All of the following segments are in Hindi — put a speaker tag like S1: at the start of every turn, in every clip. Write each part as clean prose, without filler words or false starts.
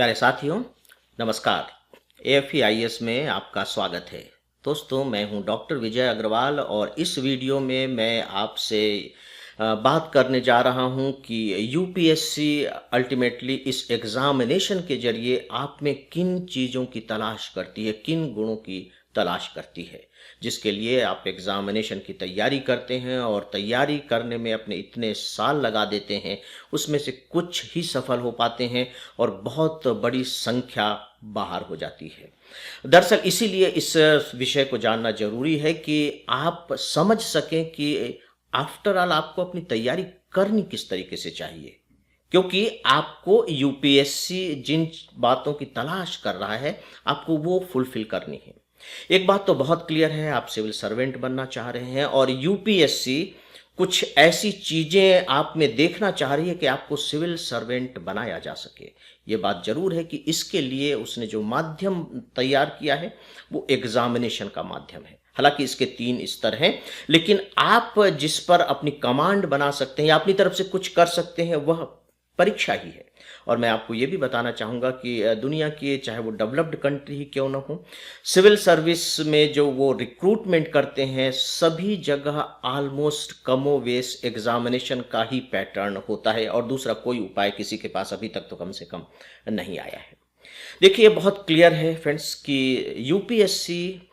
S1: प्यारे साथियों, नमस्कार। AFEIS में आपका स्वागत है। दोस्तों, मैं हूं डॉक्टर विजय अग्रवाल और इस वीडियो में मैं आपसे बात करने जा रहा हूं कि यूपीएससी अल्टीमेटली इस एग्जामिनेशन के जरिए आप में किन चीज़ों की तलाश करती है, किन गुणों की तलाश करती है, जिसके लिए आप एग्जामिनेशन की तैयारी करते हैं और तैयारी करने में अपने इतने साल लगा देते हैं, उसमें से कुछ ही सफल हो पाते हैं और बहुत बड़ी संख्या बाहर हो जाती है। दरअसल इसीलिए इस विषय को जानना जरूरी है कि आप समझ सकें कि आफ्टर ऑल आपको अपनी तैयारी करनी किस तरीके से चाहिए, क्योंकि आपको यूपीएससी जिन बातों की तलाश कर रहा है आपको वो फुलफिल करनी है। एक बात तो बहुत क्लियर है, आप सिविल सर्वेंट बनना चाह रहे हैं और यूपीएससी कुछ ऐसी चीजें आप में देखना चाह रही है कि आपको सिविल सर्वेंट बनाया जा सके। ये बात जरूर है कि इसके लिए उसने जो माध्यम तैयार किया है वो एग्जामिनेशन का माध्यम है। हालांकि इसके 3 स्तर हैं, लेकिन आप जिस पर अपनी कमांड बना सकते हैं या अपनी तरफ से कुछ कर सकते हैं वह परीक्षा ही है। और मैं आपको ये भी बताना चाहूँगा कि दुनिया की चाहे वो डेवलप्ड कंट्री ही क्यों ना हो, सिविल सर्विस में जो वो रिक्रूटमेंट करते हैं सभी जगह ऑलमोस्ट कमोवेश एग्जामिनेशन का ही पैटर्न होता है और दूसरा कोई उपाय किसी के पास अभी तक तो कम से कम नहीं आया है। देखिए, बहुत क्लियर है फ्रेंड्स कि यूपीएससी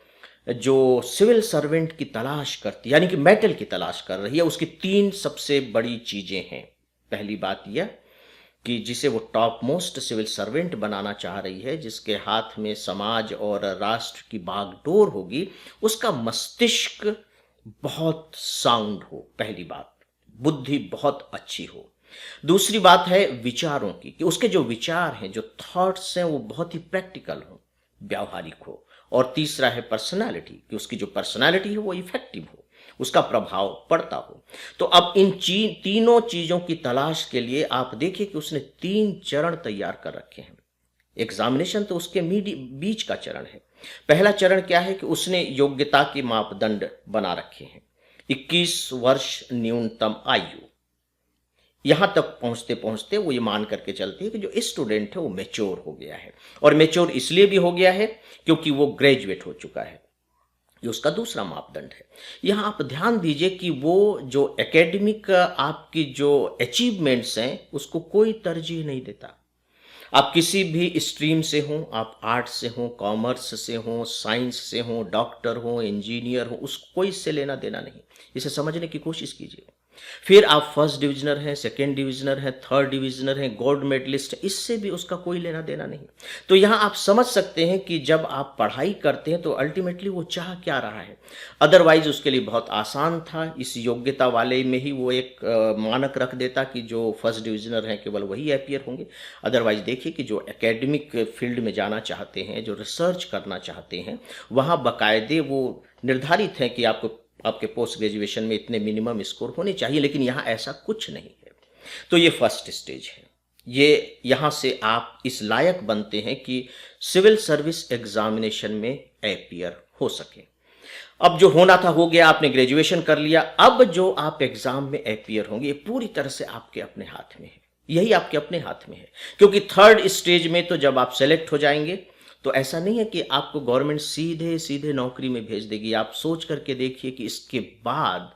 S1: जो सिविल सर्वेंट की तलाश करती है, यानी कि मेटल की तलाश कर रही है, उसकी 3 सबसे बड़ी चीजें हैं। पहली बात यह कि जिसे वो टॉप मोस्ट सिविल सर्वेंट बनाना चाह रही है, जिसके हाथ में समाज और राष्ट्र की बागडोर होगी, उसका मस्तिष्क बहुत साउंड हो। पहली बात, बुद्धि बहुत अच्छी हो। दूसरी बात है विचारों की, कि उसके जो विचार हैं, जो थॉट्स हैं, वो बहुत ही प्रैक्टिकल हो, व्यावहारिक हो। और तीसरा है पर्सनालिटी, कि उसकी जो पर्सनालिटी है वो इफेक्टिव हो, उसका प्रभाव पड़ता हो। तो अब इन तीनों चीजों की तलाश के लिए आप देखिए कि उसने 3 चरण तैयार कर रखे हैं। एग्जामिनेशन तो उसके बीच का चरण है। पहला चरण क्या है कि उसने योग्यता के मापदंड बना रखे हैं। 21 वर्ष न्यूनतम आयु, यहां तक पहुंचते पहुंचते वो ये मान करके चलते हैं कि जो स्टूडेंट है वो मैच्योर हो गया है। और मैच्योर इसलिए भी हो गया है क्योंकि वो ग्रेजुएट हो चुका है। ये उसका दूसरा मापदंड है। यहां आप ध्यान दीजिए कि वो जो एकेडमिक आपकी जो अचीवमेंट्स हैं उसको कोई तरजीह नहीं देता। आप किसी भी स्ट्रीम से हों, आप आर्ट्स से हों, कॉमर्स से हों, साइंस से हों, डॉक्टर हों, इंजीनियर हों, उसको कोई इससे लेना देना नहीं। इसे समझने की कोशिश कीजिए। फिर आप फर्स्ट डिविजनर हैं, सेकेंड डिविजनर हैं, थर्ड डिविजनर हैं, गोल्ड मेडलिस्ट, इससे भी उसका कोई लेना देना नहीं। तो यहाँ आप समझ सकते हैं कि जब आप पढ़ाई करते हैं तो अल्टीमेटली वो चाह क्या रहा है। अदरवाइज उसके लिए बहुत आसान था, इस योग्यता वाले में ही वो एक मानक रख देता कि जो फर्स्ट डिविजनर हैं केवल वही अपीयर होंगे। अदरवाइज देखिए कि जो एकेडमिक फील्ड में जाना चाहते हैं, जो रिसर्च करना चाहते हैं, वहाँ बाकायदे वो निर्धारित है कि आपके पोस्ट ग्रेजुएशन में इतने मिनिमम स्कोर होने चाहिए, लेकिन यहाँ ऐसा कुछ नहीं है। तो ये फर्स्ट स्टेज है। ये यहाँ से आप इस लायक बनते हैं कि सिविल सर्विस एग्जामिनेशन में अपीयर हो सके। अब जो होना था हो गया, आपने ग्रेजुएशन कर लिया। अब जो आप एग्जाम में अपीयर होंगे ये पूरी तरह से आपके अपने हाथ में है। यही आपके अपने हाथ में है, क्योंकि थर्ड स्टेज में तो जब आप सेलेक्ट हो जाएंगे तो ऐसा नहीं है कि आपको गवर्नमेंट सीधे सीधे नौकरी में भेज देगी। आप सोच करके देखिए कि इसके बाद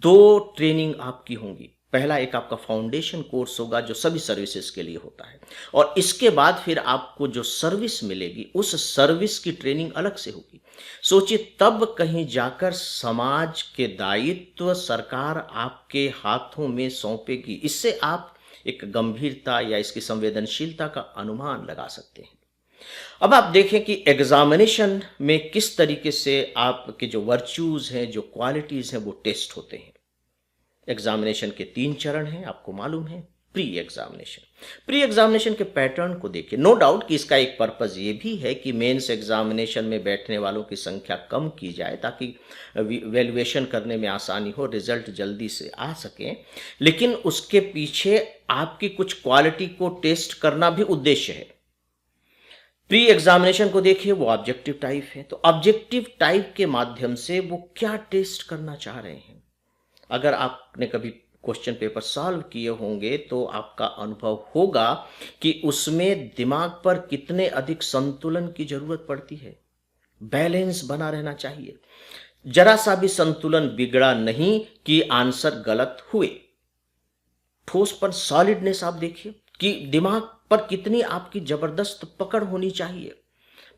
S1: 2 ट्रेनिंग आपकी होंगी। पहला एक आपका फाउंडेशन कोर्स होगा जो सभी सर्विसेज के लिए होता है, और इसके बाद फिर आपको जो सर्विस मिलेगी उस सर्विस की ट्रेनिंग अलग से होगी। सोचिए, तब कहीं जाकर समाज के दायित्व सरकार आपके हाथों में सौंपेगी। इससे आप एक गंभीरता या इसकी संवेदनशीलता का अनुमान लगा सकते हैं। अब आप देखें कि एग्जामिनेशन में किस तरीके से आपके जो वर्च्यूज हैं, जो क्वालिटीज हैं, वो टेस्ट होते हैं। एग्जामिनेशन के 3 चरण हैं, आपको मालूम है। प्री एग्जामिनेशन के पैटर्न को देखिए। नो डाउट कि इसका एक पर्पज ये भी है कि मेंस एग्जामिनेशन में बैठने वालों की संख्या कम की जाए ताकि वैल्यूएशन करने में आसानी हो, रिजल्ट जल्दी से आ सके। लेकिन उसके पीछे आपकी कुछ क्वालिटी को टेस्ट करना भी उद्देश्य है। प्री एग्जामिनेशन को देखिए, वो ऑब्जेक्टिव टाइप है। तो ऑब्जेक्टिव टाइप के माध्यम से वो क्या टेस्ट करना चाह रहे हैं। अगर आपने कभी क्वेश्चन पेपर सॉल्व किए होंगे तो आपका अनुभव होगा कि उसमें दिमाग पर कितने अधिक संतुलन की जरूरत पड़ती है। बैलेंस बना रहना चाहिए। जरा सा भी संतुलन बिगड़ा नहीं कि आंसर गलत हुए। ठोस पर सॉलिडनेस आप देखिए कि दिमाग पर कितनी आपकी जबरदस्त पकड़ होनी चाहिए।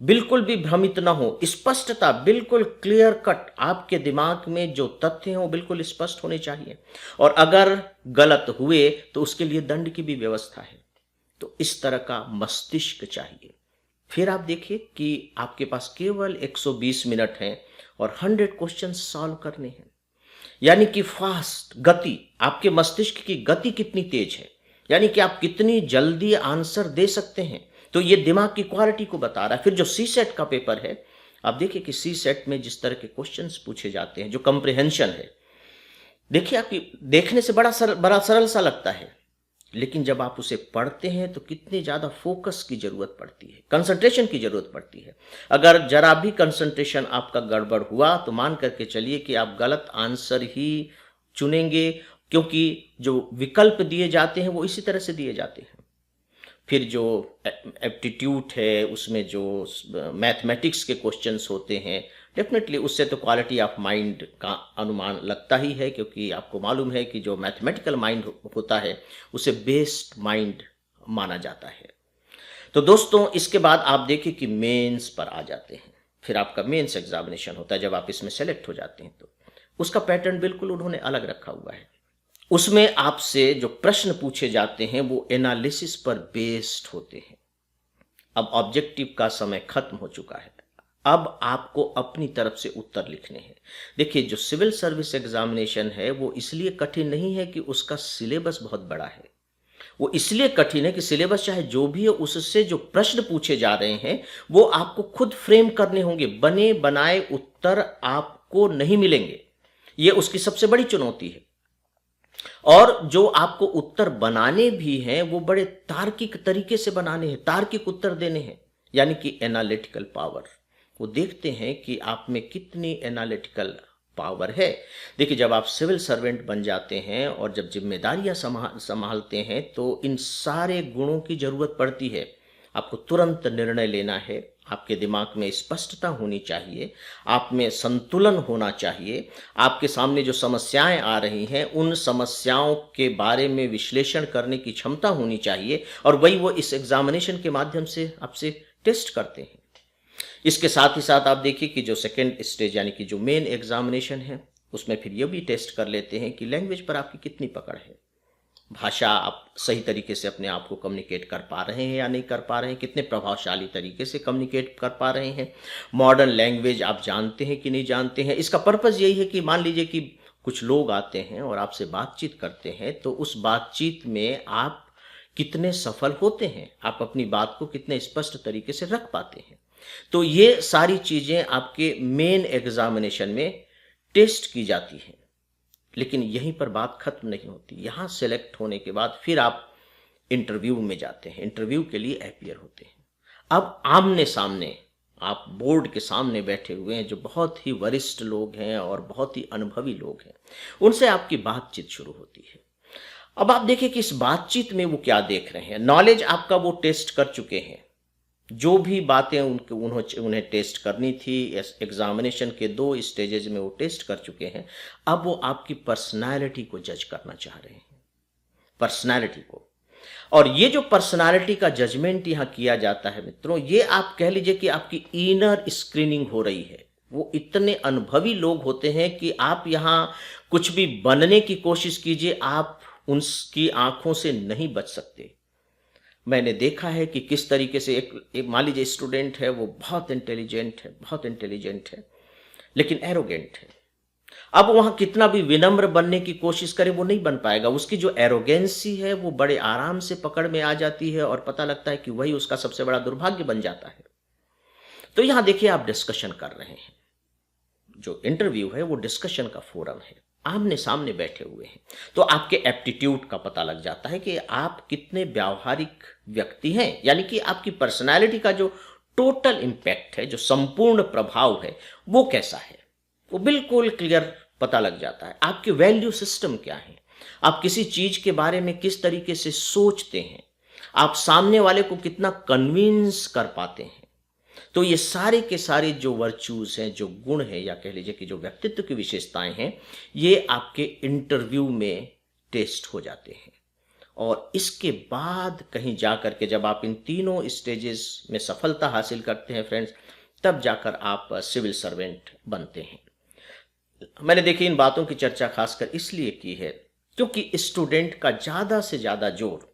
S1: बिल्कुल भी भ्रमित ना हो, स्पष्टता, बिल्कुल क्लियर कट। आपके दिमाग में जो तथ्य हैं वो बिल्कुल स्पष्ट होने चाहिए, और अगर गलत हुए तो उसके लिए दंड की भी व्यवस्था है। तो इस तरह का मस्तिष्क चाहिए। फिर आप देखिए कि आपके पास केवल 120 मिनट हैं और 100 क्वेश्चन सॉल्व करने हैं। यानी कि फास्ट गति, आपके मस्तिष्क की गति कितनी तेज है, यानी कि आप कितनी जल्दी आंसर दे सकते हैं। तो ये दिमाग की क्वालिटी को बता रहा है। फिर जो सी सेट का पेपर है, आप देखिए कि सी सेट में जिस तरह के क्वेश्चंस पूछे जाते हैं, जो कंप्रिहेंशन है, देखिए आपकी देखने से बड़ा सरल सा लगता है, लेकिन जब आप उसे पढ़ते हैं तो कितनी ज़्यादा फोकस की ज़रूरत पड़ती है, कंसंट्रेशन की ज़रूरत पड़ती है। अगर जरा भी कंसंट्रेशन आपका गड़बड़ हुआ तो मान करके चलिए कि आप गलत आंसर ही चुनेंगे, क्योंकि जो विकल्प दिए जाते हैं वो इसी तरह से दिए जाते हैं। फिर जो एप्टीट्यूड है, उसमें जो मैथमेटिक्स के क्वेश्चंस होते हैं, डेफिनेटली उससे तो क्वालिटी ऑफ माइंड का अनुमान लगता ही है, क्योंकि आपको मालूम है कि जो मैथमेटिकल माइंड होता है उसे बेस्ट माइंड माना जाता है। तो दोस्तों, इसके बाद आप देखिए कि मेंस पर आ जाते हैं। फिर आपका मेंस एग्जामिनेशन होता है। जब आप इसमें सेलेक्ट हो जाते हैं तो उसका पैटर्न बिल्कुल उन्होंने अलग रखा हुआ है। उसमें आपसे जो प्रश्न पूछे जाते हैं वो एनालिसिस पर बेस्ड होते हैं। अब ऑब्जेक्टिव का समय खत्म हो चुका है। अब आपको अपनी तरफ से उत्तर लिखने हैं। देखिए, जो सिविल सर्विस एग्जामिनेशन है वो इसलिए कठिन नहीं है कि उसका सिलेबस बहुत बड़ा है। वो इसलिए कठिन है कि सिलेबस चाहे जो भी है, उससे जो प्रश्न पूछे जा रहे हैं वो आपको खुद फ्रेम करने होंगे। बने बनाए उत्तर आपको नहीं मिलेंगे। ये उसकी सबसे बड़ी चुनौती है। और जो आपको उत्तर बनाने भी हैं वो बड़े तार्किक तरीके से बनाने हैं, तार्किक उत्तर देने हैं, यानी कि एनालिटिकल पावर। वो देखते हैं कि आप में कितनी एनालिटिकल पावर है। देखिए, जब आप सिविल सर्वेंट बन जाते हैं और जब जिम्मेदारियां संभालते हैं तो इन सारे गुणों की जरूरत पड़ती है। आपको तुरंत निर्णय लेना है, आपके दिमाग में स्पष्टता होनी चाहिए, आप में संतुलन होना चाहिए, आपके सामने जो समस्याएं आ रही हैं उन समस्याओं के बारे में विश्लेषण करने की क्षमता होनी चाहिए, और वही वो इस एग्जामिनेशन के माध्यम से आपसे टेस्ट करते हैं। इसके साथ ही साथ आप देखिए कि जो सेकेंड स्टेज यानी कि जो मेन एग्जामिनेशन है, उसमें फिर ये भी टेस्ट कर लेते हैं कि लैंग्वेज पर आपकी कितनी पकड़ है। भाषा, आप सही तरीके से अपने आप को कम्युनिकेट कर पा रहे हैं या नहीं कर पा रहे हैं, कितने प्रभावशाली तरीके से कम्युनिकेट कर पा रहे हैं। मॉडर्न लैंग्वेज आप जानते हैं कि नहीं जानते हैं। इसका पर्पज़ यही है कि मान लीजिए कि कुछ लोग आते हैं और आपसे बातचीत करते हैं, तो उस बातचीत में आप कितने सफल होते हैं, आप अपनी बात को कितने स्पष्ट तरीके से रख पाते हैं। तो ये सारी चीज़ें आपके मेन एग्जामिनेशन में टेस्ट की जाती हैं। लेकिन यहीं पर बात खत्म नहीं होती। यहाँ सेलेक्ट होने के बाद फिर आप इंटरव्यू में जाते हैं, इंटरव्यू के लिए अपीयर होते हैं। अब आमने सामने आप बोर्ड के सामने बैठे हुए हैं, जो बहुत ही वरिष्ठ लोग हैं और बहुत ही अनुभवी लोग हैं, उनसे आपकी बातचीत शुरू होती है। अब आप देखिए कि इस बातचीत में वो क्या देख रहे हैं। नॉलेज आपका वो टेस्ट कर चुके हैं, जो भी बातें उन्हें टेस्ट करनी थी एग्जामिनेशन के 2 स्टेजेस में वो टेस्ट कर चुके हैं। अब वो आपकी पर्सनालिटी को जज करना चाह रहे हैं, पर्सनालिटी को। और ये जो पर्सनालिटी का जजमेंट यहाँ किया जाता है मित्रों, ये आप कह लीजिए कि आपकी इनर स्क्रीनिंग हो रही है। वो इतने अनुभवी लोग होते हैं कि आप यहाँ कुछ भी बनने की कोशिश कीजिए, आप उनकी आंखों से नहीं बच सकते। मैंने देखा है कि किस तरीके से एक मान लीजिए स्टूडेंट है, वो बहुत इंटेलिजेंट है लेकिन एरोगेंट है। अब वहां कितना भी विनम्र बनने की कोशिश करे वो नहीं बन पाएगा। उसकी जो एरोगेंसी है वो बड़े आराम से पकड़ में आ जाती है और पता लगता है कि वही उसका सबसे बड़ा दुर्भाग्य बन जाता है। तो यहां देखिए, आप डिस्कशन कर रहे हैं। जो इंटरव्यू है वो डिस्कशन का फोरम है, आमने सामने बैठे हुए हैं। तो आपके एप्टीट्यूड का पता लग जाता है कि आप कितने व्यावहारिक व्यक्ति हैं, यानी कि आपकी पर्सनालिटी का जो टोटल इंपैक्ट है, जो संपूर्ण प्रभाव है, वो कैसा है, वो बिल्कुल क्लियर पता लग जाता है। आपके वैल्यू सिस्टम क्या है, आप किसी चीज के बारे में किस तरीके से सोचते हैं, आप सामने वाले को कितना कन्विंस कर पाते हैं। तो ये सारे के सारे जो वर्च्यूज हैं, जो गुण हैं, या कह लीजिए कि जो व्यक्तित्व की विशेषताएं हैं, ये आपके इंटरव्यू में टेस्ट हो जाते हैं। और इसके बाद कहीं जा कर के जब आप इन तीनों स्टेजेस में सफलता हासिल करते हैं फ्रेंड्स, तब जाकर आप सिविल सर्वेंट बनते हैं। मैंने देखिए इन बातों की चर्चा खासकर इसलिए की है क्योंकि स्टूडेंट का ज़्यादा से ज़्यादा जोर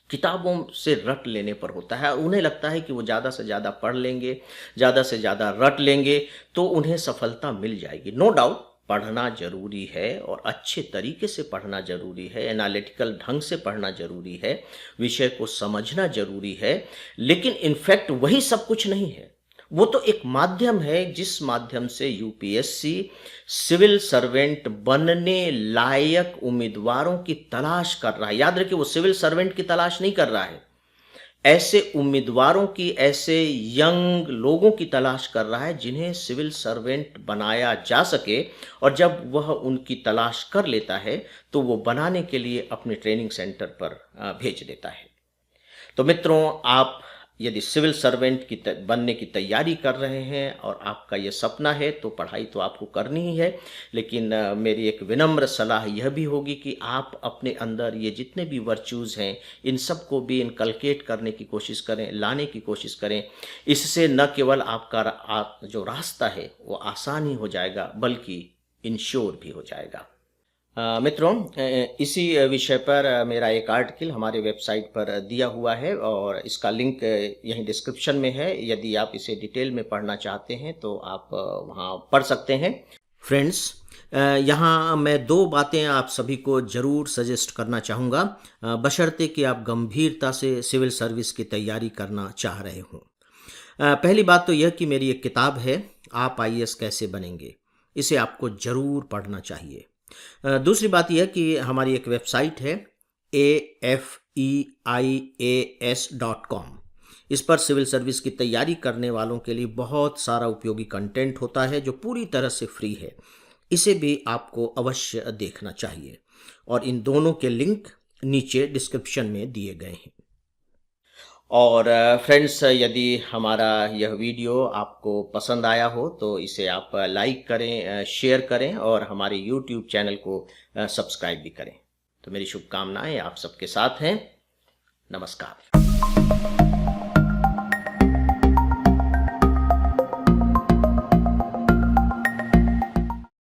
S1: किताबों से रट लेने पर होता है, और उन्हें लगता है कि वो ज़्यादा से ज़्यादा पढ़ लेंगे, ज़्यादा से ज़्यादा रट लेंगे तो उन्हें सफलता मिल जाएगी। नो डाउट पढ़ना जरूरी है, और अच्छे तरीके से पढ़ना जरूरी है, एनालिटिकल ढंग से पढ़ना जरूरी है, विषय को समझना जरूरी है, लेकिन इनफैक्ट वही सब कुछ नहीं है। वो तो एक माध्यम है जिस माध्यम से यूपीएससी सिविल सर्वेंट बनने लायक उम्मीदवारों की तलाश कर रहा है। याद रखिए, वो सिविल सर्वेंट की तलाश नहीं कर रहा है, ऐसे उम्मीदवारों की, ऐसे यंग लोगों की तलाश कर रहा है जिन्हें सिविल सर्वेंट बनाया जा सके। और जब वह उनकी तलाश कर लेता है तो वो बनाने के लिए अपने ट्रेनिंग सेंटर पर भेज देता है। तो मित्रों, आप यदि सिविल सर्वेंट की बनने की तैयारी कर रहे हैं और आपका ये सपना है, तो पढ़ाई तो आपको करनी ही है, लेकिन मेरी एक विनम्र सलाह यह भी होगी कि आप अपने अंदर ये जितने भी वर्च्यूज़ हैं, इन सब को भी इनकलकेट करने की कोशिश करें, लाने की कोशिश करें। इससे न केवल आपका जो रास्ता है वो आसान ही हो जाएगा, बल्कि इंश्योर भी हो जाएगा। मित्रों, इसी विषय पर मेरा एक आर्टिकल हमारे वेबसाइट पर दिया हुआ है, और इसका लिंक यहीं डिस्क्रिप्शन में है। यदि आप इसे डिटेल में पढ़ना चाहते हैं तो आप वहाँ पढ़ सकते हैं। फ्रेंड्स, यहाँ मैं दो बातें आप सभी को ज़रूर सजेस्ट करना चाहूँगा, बशर्ते कि आप गंभीरता से सिविल सर्विस की तैयारी करना चाह रहे हों। पहली बात तो यह कि मेरी एक किताब है, आप आईएएस कैसे बनेंगे, इसे आपको ज़रूर पढ़ना चाहिए। दूसरी बात यह कि हमारी एक वेबसाइट है afeias.com। इस पर सिविल सर्विस की तैयारी करने वालों के लिए बहुत सारा उपयोगी कंटेंट होता है जो पूरी तरह से फ्री है। इसे भी आपको अवश्य देखना चाहिए, और इन दोनों के लिंक नीचे डिस्क्रिप्शन में दिए गए हैं। और फ्रेंड्स, यदि हमारा यह वीडियो आपको पसंद आया हो तो इसे आप लाइक करें, शेयर करें, और हमारे यूट्यूब चैनल को सब्सक्राइब भी करें। तो मेरी शुभकामनाएं आप सबके साथ हैं। नमस्कार।